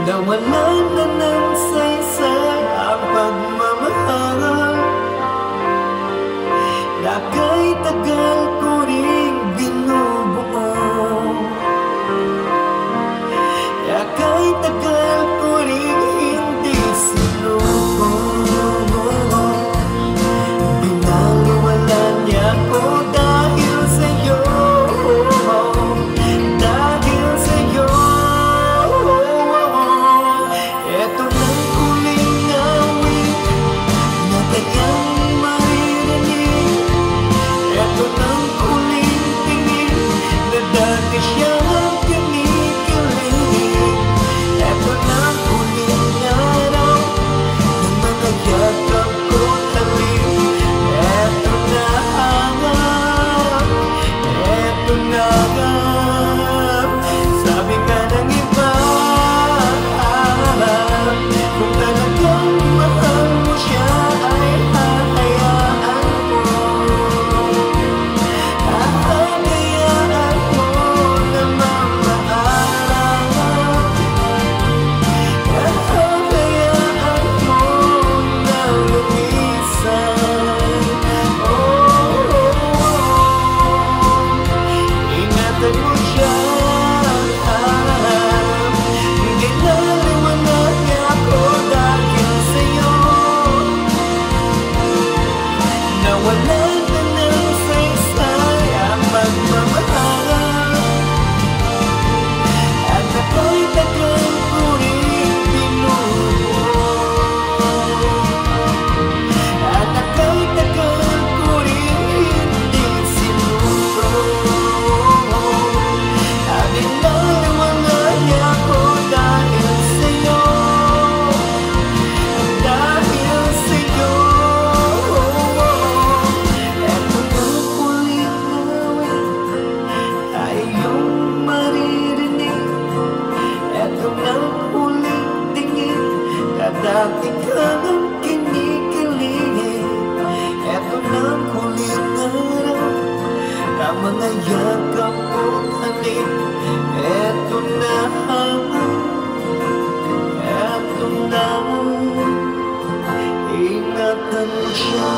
Nawalan na ng saysay ang pagmamahal na kay tagal ko ring binubuo, na kay tagal ko ring hindi sinuko. Pinaliwalan niya ko dahil sa'yo, dahil sa'yo. Eto nang huling awit na kanyang maririnig. Eto nang huling tingin na dati siyang kinikilig. Eto nang huling araw ng mga yakap ko't halik. Eto na nga, eto na nga. Sabi nga ng iba, kung talagang mahal mo siya ay hahayaan mo, hahayaan mo na mamaalam, hahayaan mo na lumisan. Ingatan mo siya. Ginaliwanag niya ako dahil sa'yo. Nawalan na ng saysay ang pagmamahal at ako'y tagal ko rin binubuo, at ako'y tagal ko rin hindi sinuko. Ginaliwanag niya ako dahil sa'yo, dahil sa'yo. Eto nang huling awit ay iyong maririnig. Eto nang huling tingin na dati kang kinikilig. Eto nang huling araw na mga yakap ko't halik. Eto na, eto na. Ingatan mo siya.